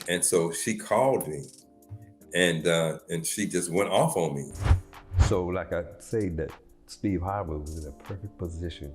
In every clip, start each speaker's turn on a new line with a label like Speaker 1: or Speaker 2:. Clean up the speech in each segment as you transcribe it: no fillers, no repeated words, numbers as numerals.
Speaker 1: And so she called me, and she just went off on me.
Speaker 2: So like I say, that Steve Harvey was in a perfect position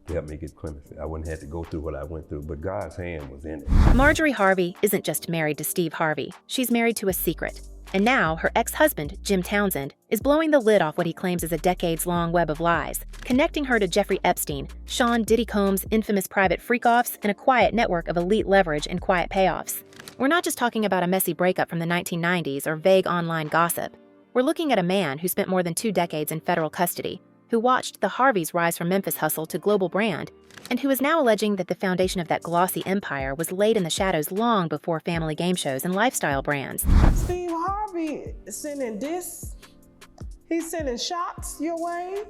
Speaker 2: to help me get clemency. I wouldn't have to go through what I went through, but God's hand was in it.
Speaker 3: Marjorie Harvey isn't just married to Steve Harvey. She's married to a secret. And now her ex-husband, Jim Townsend, is blowing the lid off what he claims is a decades-long web of lies, connecting her to Jeffrey Epstein, Sean Diddy Combs' infamous private freak-offs, and a quiet network of elite leverage and quiet payoffs. We're not just talking about a messy breakup from the 1990s or vague online gossip. We're looking at a man who spent more than 2 decades in federal custody, who watched the Harveys rise from Memphis hustle to global brand, and who is now alleging that the foundation of that glossy empire was laid in the shadows long before family game shows and lifestyle brands.
Speaker 4: Steve Harvey is sending this. He's sending shots your way.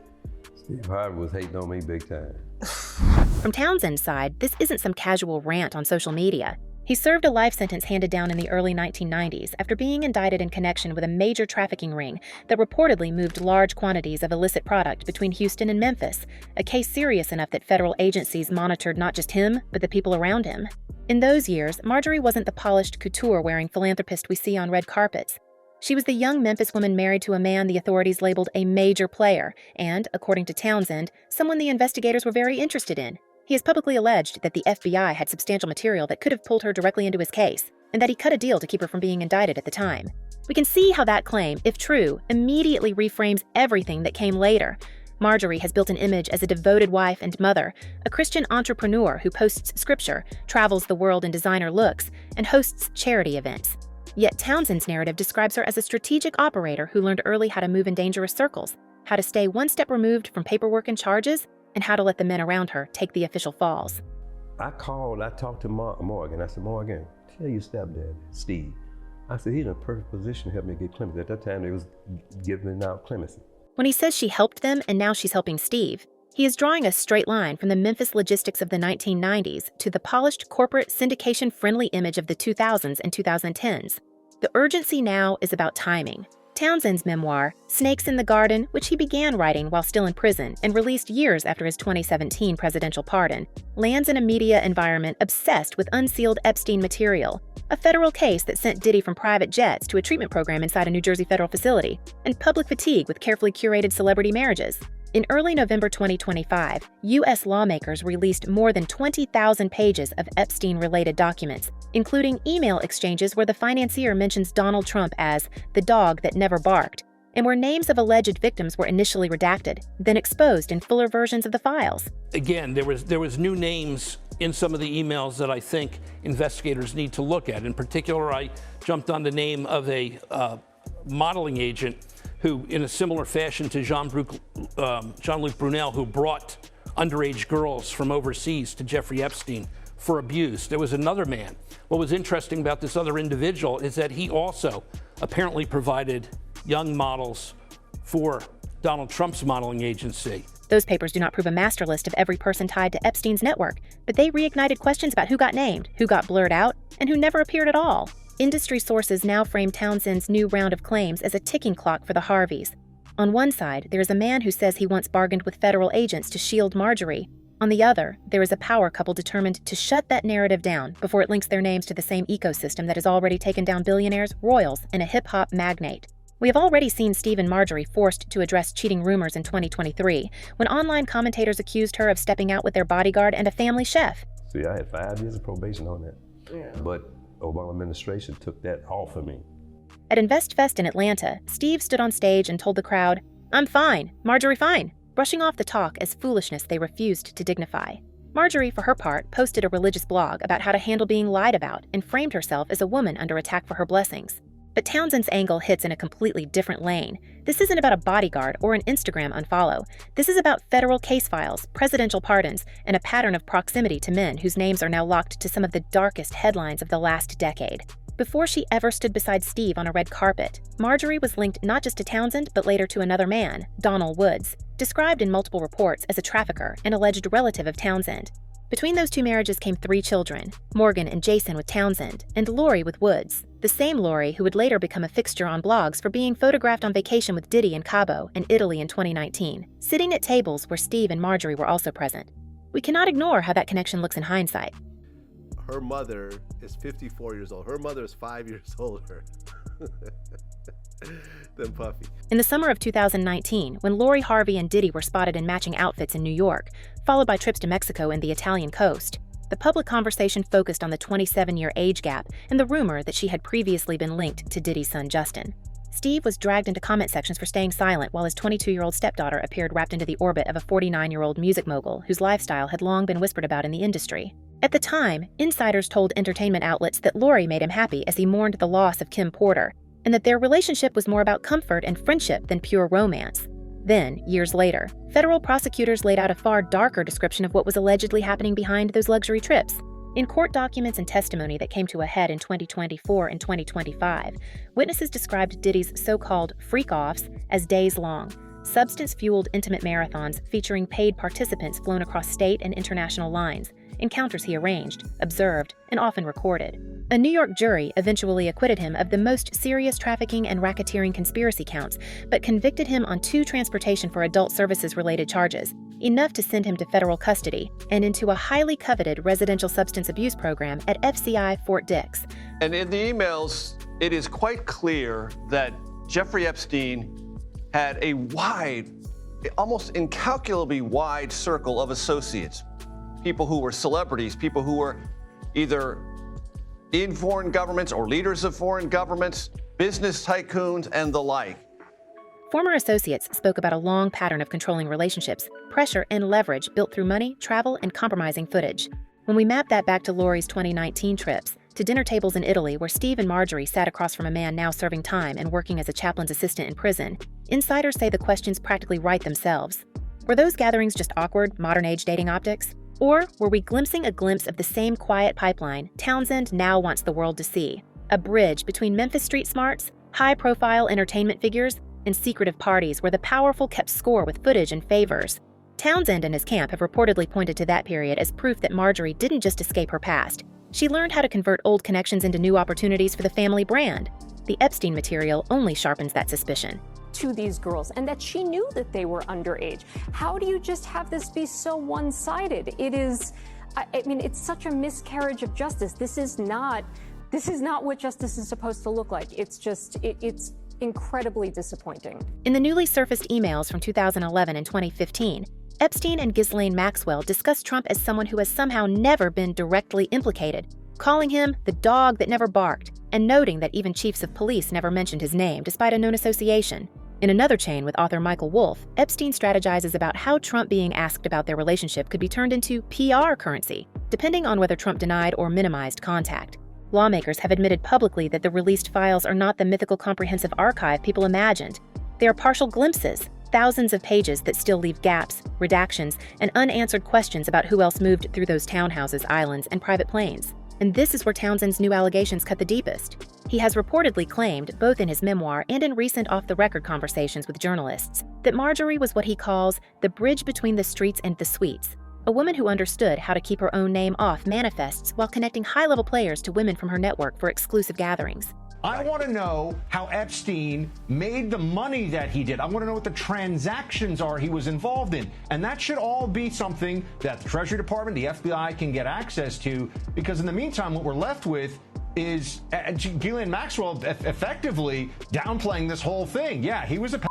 Speaker 2: Steve Harvey was hating on me big time.
Speaker 3: From Townsend's side, this isn't some casual rant on social media. He served a life sentence handed down in the early 1990s after being indicted in connection with a major trafficking ring that reportedly moved large quantities of illicit product between Houston and Memphis, a case serious enough that federal agencies monitored not just him, but the people around him. In those years, Marjorie wasn't the polished couture-wearing philanthropist we see on red carpets. She was the young Memphis woman married to a man the authorities labeled a major player and, according to Townsend, someone the investigators were very interested in. He has publicly alleged that the FBI had substantial material that could have pulled her directly into his case, and that he cut a deal to keep her from being indicted at the time. We can see how that claim, if true, immediately reframes everything that came later. Marjorie has built an image as a devoted wife and mother, a Christian entrepreneur who posts scripture, travels the world in designer looks, and hosts charity events. Yet Townsend's narrative describes her as a strategic operator who learned early how to move in dangerous circles, how to stay one step removed from paperwork and charges, and how to let the men around her take the official falls.
Speaker 2: I talked to Morgan. I said, Morgan, tell your stepdad, Steve. I said, he's in a perfect position to help me get clemency. At that time, they was giving out clemency.
Speaker 3: When he says she helped them and now she's helping Steve, he is drawing a straight line from the Memphis logistics of the 1990s to the polished corporate syndication-friendly image of the 2000s and 2010s. The urgency now is about timing. Townsend's memoir, Snakes in the Garden, which he began writing while still in prison and released years after his 2017 presidential pardon, lands in a media environment obsessed with unsealed Epstein material, a federal case that sent Diddy from private jets to a treatment program inside a New Jersey federal facility, and public fatigue with carefully curated celebrity marriages. In early November 2025, U.S. lawmakers released more than 20,000 pages of Epstein-related documents, including email exchanges where the financier mentions Donald Trump as the dog that never barked, and where names of alleged victims were initially redacted, then exposed in fuller versions of the files.
Speaker 5: Again, there was new names in some of the emails that I think investigators need to look at. In particular, I jumped on the name of a modeling agent who, in a similar fashion to Jean-Luc Brunel, who brought underage girls from overseas to Jeffrey Epstein for abuse. There was another man. What was interesting about this other individual is that he also apparently provided young models for Donald Trump's modeling agency.
Speaker 3: Those papers do not prove a master list of every person tied to Epstein's network, but they reignited questions about who got named, who got blurred out, and who never appeared at all. Industry sources now frame Townsend's new round of claims as a ticking clock for the Harveys. On one side, there is a man who says he once bargained with federal agents to shield Marjorie. On the other, there is a power couple determined to shut that narrative down before it links their names to the same ecosystem that has already taken down billionaires, royals, and a hip-hop magnate. We have already seen Steve and Marjorie forced to address cheating rumors in 2023, when online commentators accused her of stepping out with their bodyguard and a family chef.
Speaker 2: See, I had 5 years of probation on that.
Speaker 4: Yeah.
Speaker 2: But Obama administration took that off of me.
Speaker 3: At InvestFest in Atlanta, Steve stood on stage and told the crowd, "I'm fine, Marjorie fine," brushing off the talk as foolishness they refused to dignify. Marjorie, for her part, posted a religious blog about how to handle being lied about and framed herself as a woman under attack for her blessings. But Townsend's angle hits in a completely different lane. This isn't about a bodyguard or an Instagram unfollow. This is about federal case files, presidential pardons, and a pattern of proximity to men whose names are now locked to some of the darkest headlines of the last decade. Before she ever stood beside Steve on a red carpet, Marjorie was linked not just to Townsend, but later to another man, Donald Woods, described in multiple reports as a trafficker and alleged relative of Townsend. Between those 2 marriages came 3 children, Morgan and Jason with Townsend, and Lori with Woods, the same Lori who would later become a fixture on blogs for being photographed on vacation with Diddy and Cabo in Italy in 2019, sitting at tables where Steve and Marjorie were also present. We cannot ignore how that connection looks in hindsight.
Speaker 6: her mother is 54 years old. Her mother is 5 years older than Puffy.
Speaker 3: In the summer of 2019, when Lori Harvey and Diddy were spotted in matching outfits in New York, followed by trips to Mexico and the Italian coast, the public conversation focused on the 27-year age gap and the rumor that she had previously been linked to Diddy's son Justin. Steve was dragged into comment sections for staying silent while his 22-year-old stepdaughter appeared wrapped into the orbit of a 49-year-old music mogul whose lifestyle had long been whispered about in the industry. At the time, insiders told entertainment outlets that Lori made him happy as he mourned the loss of Kim Porter, and that their relationship was more about comfort and friendship than pure romance. Then, years later, federal prosecutors laid out a far darker description of what was allegedly happening behind those luxury trips. In court documents and testimony that came to a head in 2024 and 2025, witnesses described Diddy's so-called freak-offs as days-long, substance-fueled intimate marathons featuring paid participants flown across state and international lines, encounters he arranged, observed, and often recorded. A New York jury eventually acquitted him of the most serious trafficking and racketeering conspiracy counts, but convicted him on 2 transportation for adult services-related charges, enough to send him to federal custody and into a highly coveted residential substance abuse program at FCI Fort Dix.
Speaker 7: And in the emails, it is quite clear that Jeffrey Epstein had a wide, almost incalculably wide circle of associates. People who were celebrities, people who were either in foreign governments or leaders of foreign governments, business tycoons, and the like.
Speaker 3: Former associates spoke about a long pattern of controlling relationships, pressure, and leverage built through money, travel, and compromising footage. When we map that back to Lori's 2019 trips, to dinner tables in Italy where Steve and Marjorie sat across from a man now serving time and working as a chaplain's assistant in prison, insiders say the questions practically write themselves. Were those gatherings just awkward, modern-age dating optics? Or were we glimpsing a glimpse of the same quiet pipeline Townsend now wants the world to see? A bridge between Memphis street smarts, high-profile entertainment figures, and secretive parties where the powerful kept score with footage and favors. Townsend and his camp have reportedly pointed to that period as proof that Marjorie didn't just escape her past. She learned how to convert old connections into new opportunities for the family brand. The Epstein material only sharpens that suspicion.
Speaker 8: To these girls, and that she knew that they were underage. How do you just have this be so one-sided? It is, I mean, it's such a miscarriage of justice. This is not what justice is supposed to look like. It's just, it's incredibly disappointing.
Speaker 3: In the newly surfaced emails from 2011 and 2015, Epstein and Ghislaine Maxwell discussed Trump as someone who has somehow never been directly implicated, calling him the dog that never barked, and noting that even chiefs of police never mentioned his name despite a known association. In another chain with author Michael Wolff, Epstein strategizes about how Trump being asked about their relationship could be turned into PR currency, depending on whether Trump denied or minimized contact. Lawmakers have admitted publicly that the released files are not the mythical comprehensive archive people imagined. They are partial glimpses, thousands of pages that still leave gaps, redactions, and unanswered questions about who else moved through those townhouses, islands, and private planes. And this is where Townsend's new allegations cut the deepest. He has reportedly claimed, both in his memoir and in recent off-the-record conversations with journalists, that Marjorie was what he calls the bridge between the streets and the suites, a woman who understood how to keep her own name off manifests while connecting high-level players to women from her network for exclusive gatherings.
Speaker 9: I want to know how Epstein made the money that he did. I want to know what the transactions are he was involved in. And that should all be something that the Treasury Department, the FBI can get access to, because in the meantime, what we're left with is Ghislaine Maxwell effectively downplaying this whole thing. Yeah, he was a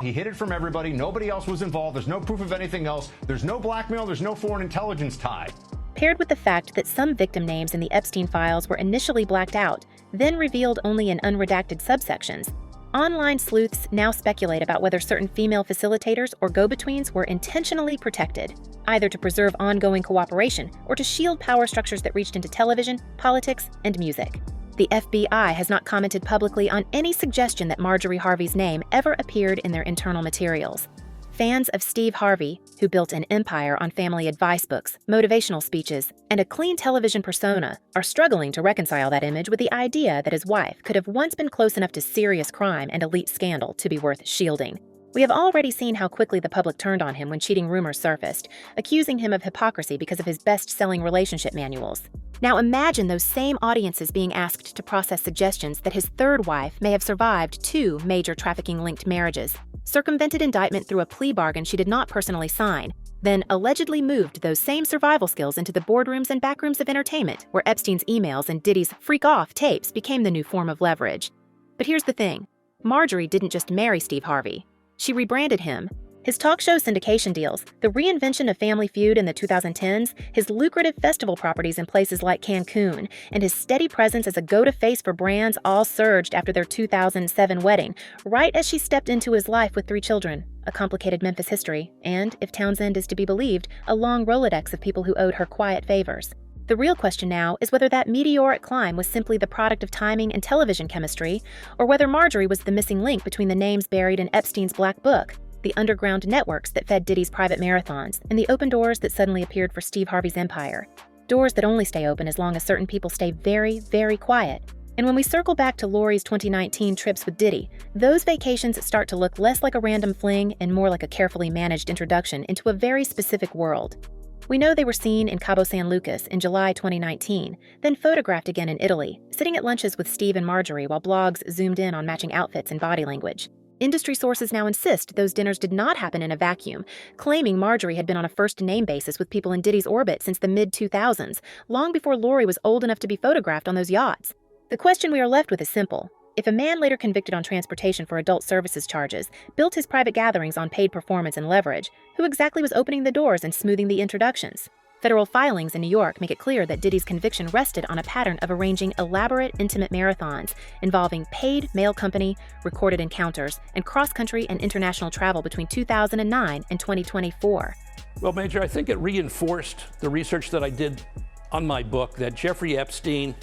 Speaker 9: he hid it from everybody. Nobody else was involved. There's no proof of anything else. There's no blackmail. There's no foreign intelligence tie.
Speaker 3: Paired with the fact that some victim names in the Epstein files were initially blacked out, then revealed only in unredacted subsections, online sleuths now speculate about whether certain female facilitators or go-betweens were intentionally protected, either to preserve ongoing cooperation or to shield power structures that reached into television, politics, and music. The FBI has not commented publicly on any suggestion that Marjorie Harvey's name ever appeared in their internal materials. Fans of Steve Harvey, who built an empire on family advice books, motivational speeches, and a clean television persona, are struggling to reconcile that image with the idea that his wife could have once been close enough to serious crime and elite scandal to be worth shielding. We have already seen how quickly the public turned on him when cheating rumors surfaced, accusing him of hypocrisy because of his best-selling relationship manuals. Now imagine those same audiences being asked to process suggestions that his third wife may have survived 2 major trafficking-linked marriages, circumvented indictment through a plea bargain she did not personally sign, then allegedly moved those same survival skills into the boardrooms and backrooms of entertainment, where Epstein's emails and Diddy's freak-off tapes became the new form of leverage. But here's the thing. Marjorie didn't just marry Steve Harvey. She rebranded him. His talk show syndication deals, the reinvention of Family Feud in the 2010s, his lucrative festival properties in places like Cancun, and his steady presence as a go-to face for brands all surged after their 2007 wedding, right as she stepped into his life with 3 children, a complicated Memphis history, and, if Townsend is to be believed, a long Rolodex of people who owed her quiet favors. The real question now is whether that meteoric climb was simply the product of timing and television chemistry, or whether Marjorie was the missing link between the names buried in Epstein's black book, the underground networks that fed Diddy's private marathons, and the open doors that suddenly appeared for Steve Harvey's empire. Doors that only stay open as long as certain people stay very, very quiet. And when we circle back to Lori's 2019 trips with Diddy, those vacations start to look less like a random fling and more like a carefully managed introduction into a very specific world. We know they were seen in Cabo San Lucas in July 2019, then photographed again in Italy, sitting at lunches with Steve and Marjorie while blogs zoomed in on matching outfits and body language. Industry sources now insist those dinners did not happen in a vacuum, claiming Marjorie had been on a first-name basis with people in Diddy's orbit since the mid-2000s, long before Lori was old enough to be photographed on those yachts. The question we are left with is simple. If a man later convicted on transportation for adult services charges built his private gatherings on paid performance and leverage, who exactly was opening the doors and smoothing the introductions? Federal filings in New York make it clear that Diddy's conviction rested on a pattern of arranging elaborate, intimate marathons involving paid mail company, recorded encounters, and cross-country and international travel between 2009 and 2024.
Speaker 5: Well, Major, I think it reinforced the research that I did on my book that Jeffrey Epstein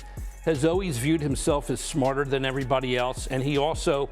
Speaker 5: has always viewed himself as smarter than everybody else, and he also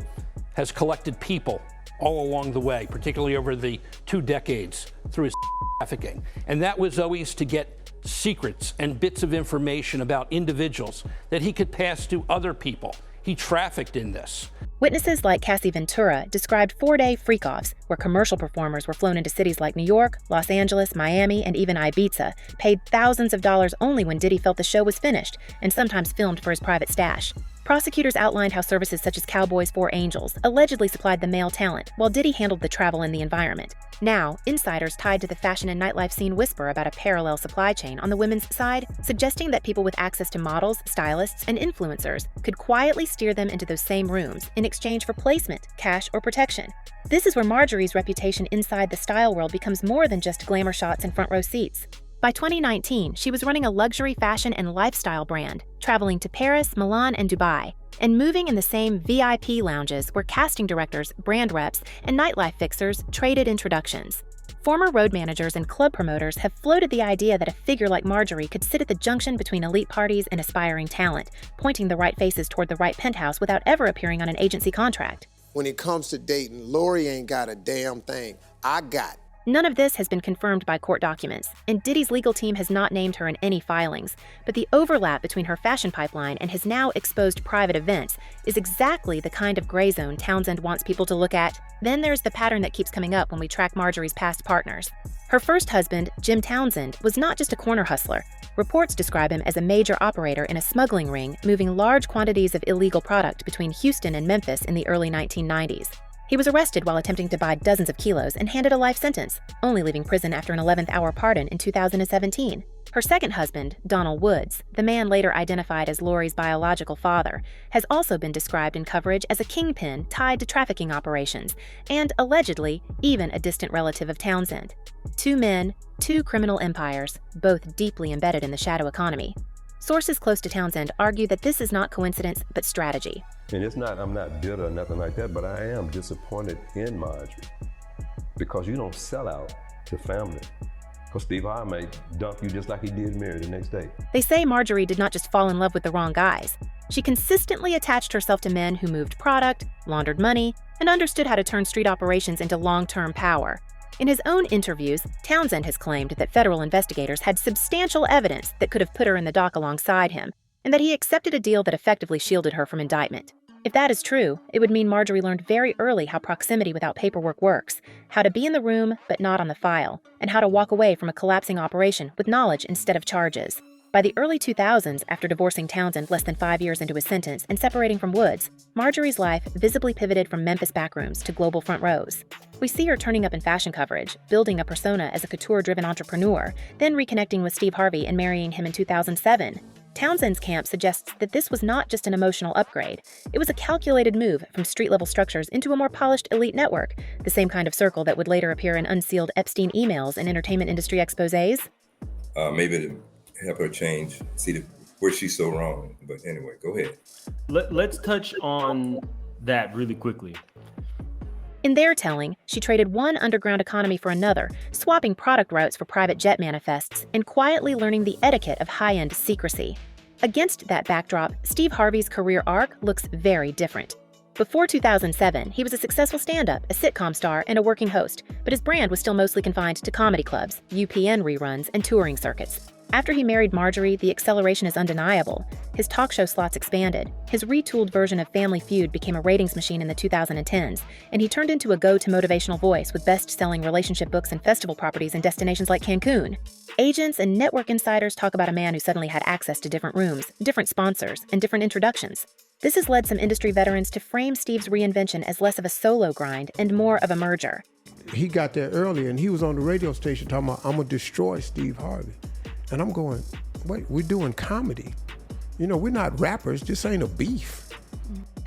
Speaker 5: has collected people all along the way, particularly over the 2 decades through his trafficking. And that was always to get secrets and bits of information about individuals that he could pass to other people. He trafficked in this.
Speaker 3: Witnesses like Cassie Ventura described 4-day freak-offs where commercial performers were flown into cities like New York, Los Angeles, Miami, and even Ibiza, paid thousands of dollars only when Diddy felt the show was finished, and sometimes filmed for his private stash. Prosecutors outlined how services such as Cowboys 4 Angels allegedly supplied the male talent, while Diddy handled the travel and the environment. Now, insiders tied to the fashion and nightlife scene whisper about a parallel supply chain on the women's side, suggesting that people with access to models, stylists, and influencers could quietly steer them into those same rooms in exchange for placement, cash, or protection. This is where Marjorie's reputation inside the style world becomes more than just glamour shots and front row seats. By 2019, she was running a luxury fashion and lifestyle brand, traveling to Paris, Milan, and Dubai, and moving in the same VIP lounges where casting directors, brand reps, and nightlife fixers traded introductions. Former road managers and club promoters have floated the idea that a figure like Marjorie could sit at the junction between elite parties and aspiring talent, pointing the right faces toward the right penthouse without ever appearing on an agency contract.
Speaker 10: When it comes to dating, Lori ain't got a damn thing. I got.
Speaker 3: None of this has been confirmed by court documents, and Diddy's legal team has not named her in any filings, but the overlap between her fashion pipeline and his now exposed private events is exactly the kind of gray zone Townsend wants people to look at. Then there's the pattern that keeps coming up when we track Marjorie's past partners. Her first husband, Jim Townsend, was not just a corner hustler. Reports describe him as a major operator in a smuggling ring, moving large quantities of illegal product between Houston and Memphis in the early 1990s. He was arrested while attempting to buy dozens of kilos and handed a life sentence, only leaving prison after an 11th-hour pardon in 2017. Her second husband, Donald Woods, the man later identified as Lori's biological father, has also been described in coverage as a kingpin tied to trafficking operations, and allegedly even a distant relative of Townsend. 2 men, 2 criminal empires, both deeply embedded in the shadow economy. Sources close to Townsend argue that this is not coincidence, but strategy.
Speaker 2: And I'm not bitter or nothing like that, but I am disappointed in Marjorie because you don't sell out to family. Because Steve Harvey may dump you just like he did Mary the next day.
Speaker 3: They say Marjorie did not just fall in love with the wrong guys. She consistently attached herself to men who moved product, laundered money, and understood how to turn street operations into long-term power. In his own interviews, Townsend has claimed that federal investigators had substantial evidence that could have put her in the dock alongside him, and that he accepted a deal that effectively shielded her from indictment. If that is true, it would mean Marjorie learned very early how proximity without paperwork works, how to be in the room but not on the file, and how to walk away from a collapsing operation with knowledge instead of charges. By the early 2000s, after divorcing Townsend less than 5 years into his sentence and separating from Woods, Marjorie's life visibly pivoted from Memphis backrooms to global front rows. We see her turning up in fashion coverage, building a persona as a couture-driven entrepreneur, then reconnecting with Steve Harvey and marrying him in 2007. Townsend's camp suggests that this was not just an emotional upgrade. It was a calculated move from street-level structures into a more polished elite network, the same kind of circle that would later appear in unsealed Epstein emails and entertainment industry exposés.
Speaker 1: Maybe to help her change, see where she's so wrong. But anyway, go ahead.
Speaker 11: Let's touch on that really quickly.
Speaker 3: In their telling, she traded one underground economy for another, swapping product routes for private jet manifests, and quietly learning the etiquette of high-end secrecy. Against that backdrop, Steve Harvey's career arc looks very different. Before 2007, he was a successful stand-up, a sitcom star, and a working host, but his brand was still mostly confined to comedy clubs, UPN reruns, and touring circuits. After he married Marjorie, the acceleration is undeniable. His talk show slots expanded. His retooled version of Family Feud became a ratings machine in the 2010s, and he turned into a go-to motivational voice with best-selling relationship books and festival properties in destinations like Cancun. Agents and network insiders talk about a man who suddenly had access to different rooms, different sponsors, and different introductions. This has led some industry veterans to frame Steve's reinvention as less of a solo grind and more of a merger.
Speaker 10: He got there early, and he was on the radio station talking about, I'm gonna destroy Steve Harvey. And I'm going, wait, we're doing comedy. You know, we're not rappers, this ain't a beef.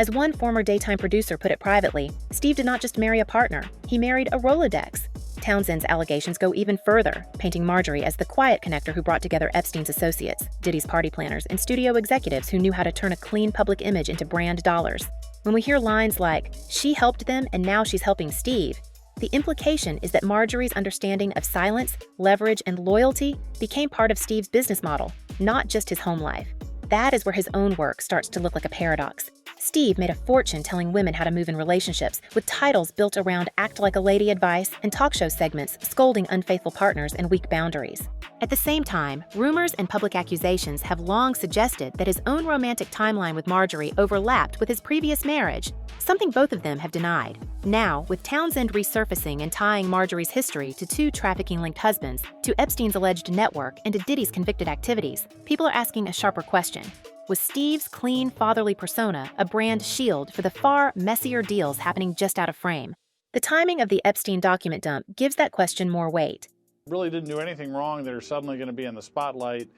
Speaker 3: As one former daytime producer put it privately, Steve did not just marry a partner, he married a Rolodex. Townsend's allegations go even further, painting Marjorie as the quiet connector who brought together Epstein's associates, Diddy's party planners, and studio executives who knew how to turn a clean public image into brand dollars. When we hear lines like, she helped them and now she's helping Steve, the implication is that Marjorie's understanding of silence, leverage, and loyalty became part of Steve's business model, not just his home life. That is where his own work starts to look like a paradox. Steve made a fortune telling women how to move in relationships, with titles built around act like a lady advice and talk show segments scolding unfaithful partners and weak boundaries. At the same time, rumors and public accusations have long suggested that his own romantic timeline with Marjorie overlapped with his previous marriage, something both of them have denied. Now, with Townsend resurfacing and tying Marjorie's history to two trafficking-linked husbands, to Epstein's alleged network, and to Diddy's convicted activities, people are asking a sharper question. Was Steve's clean, fatherly persona a brand shield for the far messier deals happening just out of frame? The timing of the Epstein document dump gives that question more weight.
Speaker 12: Really didn't do anything wrong that are suddenly going to be in the spotlight,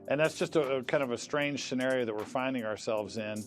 Speaker 12: and that's just a kind of a strange scenario that we're finding ourselves in.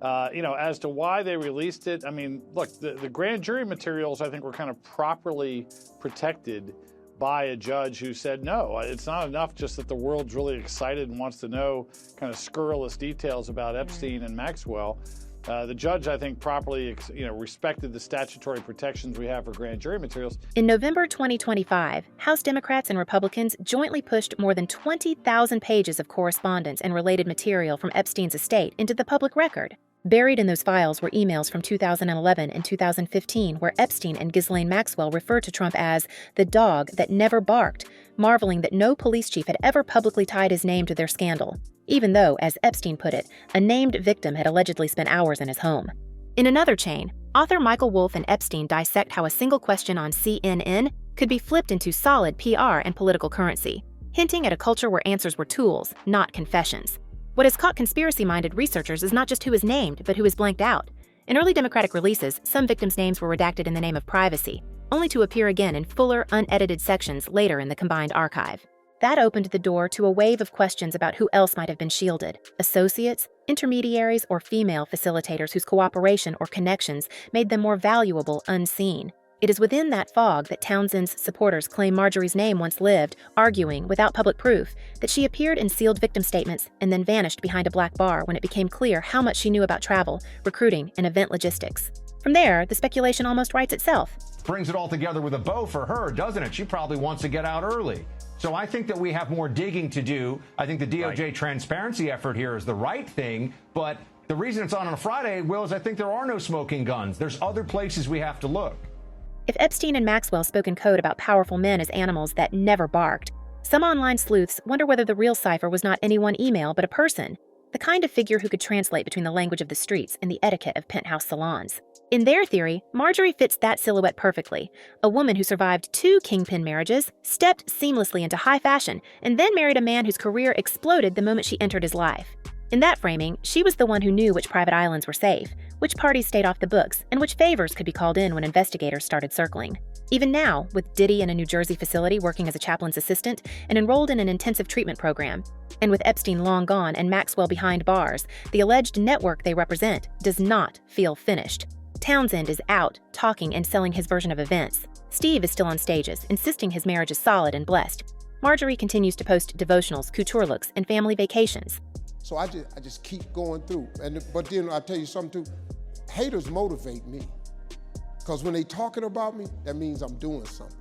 Speaker 12: As to why they released it, I mean, look, the grand jury materials, I think, were kind of properly protected by a judge who said, no, it's not enough just that the world's really excited and wants to know kind of scurrilous details about Epstein and Maxwell. The judge, I think, properly respected the statutory protections we have for grand jury materials.
Speaker 3: In November 2025, House Democrats and Republicans jointly pushed more than 20,000 pages of correspondence and related material from Epstein's estate into the public record. Buried in those files were emails from 2011 and 2015 where Epstein and Ghislaine Maxwell referred to Trump as the dog that never barked, marveling that no police chief had ever publicly tied his name to their scandal, even though, as Epstein put it, a named victim had allegedly spent hours in his home. In another chain, author Michael Wolff and Epstein dissect how a single question on CNN could be flipped into solid PR and political currency, hinting at a culture where answers were tools, not confessions. What has caught conspiracy-minded researchers is not just who is named, but who is blanked out. In early Democratic releases, some victims' names were redacted in the name of privacy, only to appear again in fuller, unedited sections later in the combined archive. That opened the door to a wave of questions about who else might have been shielded: associates, intermediaries, or female facilitators whose cooperation or connections made them more valuable unseen. It is within that fog that Townsend's supporters claim Marjorie's name once lived, arguing, without public proof, that she appeared in sealed victim statements and then vanished behind a black bar when it became clear how much she knew about travel, recruiting, and event logistics. From there, the speculation almost writes itself.
Speaker 9: Brings it all together with a bow for her, doesn't it? She probably wants to get out early. So I think that we have more digging to do. I think the DOJ transparency effort here is the right thing, but the reason it's on a Friday, Will, is I think there are no smoking guns. There's other places we have to look.
Speaker 3: If Epstein and Maxwell spoke in code about powerful men as animals that never barked, some online sleuths wonder whether the real cipher was not any one email but a person, the kind of figure who could translate between the language of the streets and the etiquette of penthouse salons. In their theory, Marjorie fits that silhouette perfectly, a woman who survived 2 kingpin marriages, stepped seamlessly into high fashion, and then married a man whose career exploded the moment she entered his life. In that framing, she was the one who knew which private islands were safe, which parties stayed off the books, and which favors could be called in when investigators started circling. Even now, with Diddy in a New Jersey facility working as a chaplain's assistant and enrolled in an intensive treatment program, and with Epstein long gone and Maxwell behind bars, the alleged network they represent does not feel finished. Townsend is out, talking and selling his version of events. Steve is still on stages, insisting his marriage is solid and blessed. Marjorie continues to post devotionals, couture looks, and family vacations.
Speaker 10: So I just keep going through. But then I'll tell you something too, haters motivate me. Because when they talking about me, that means I'm doing something.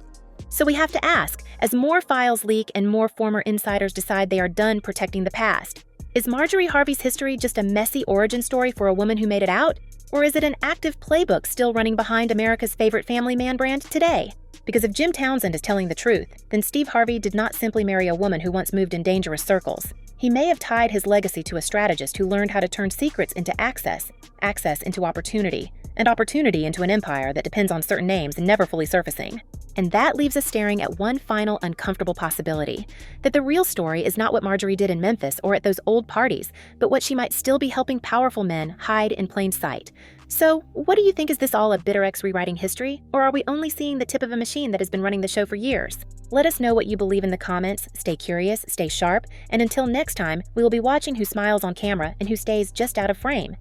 Speaker 3: So we have to ask, as more files leak and more former insiders decide they are done protecting the past, is Marjorie Harvey's history just a messy origin story for a woman who made it out? Or is it an active playbook still running behind America's favorite family man brand today? Because if Jim Townsend is telling the truth, then Steve Harvey did not simply marry a woman who once moved in dangerous circles. He may have tied his legacy to a strategist who learned how to turn secrets into access, access into opportunity, and opportunity into an empire that depends on certain names and never fully surfacing. And that leaves us staring at one final uncomfortable possibility, that the real story is not what Marjorie did in Memphis or at those old parties, but what she might still be helping powerful men hide in plain sight. So, what do you think? Is this all a bitter ex rewriting history, or are we only seeing the tip of a machine that has been running the show for years? Let us know what you believe in the comments, stay curious, stay sharp, and until next time, we will be watching who smiles on camera and who stays just out of frame.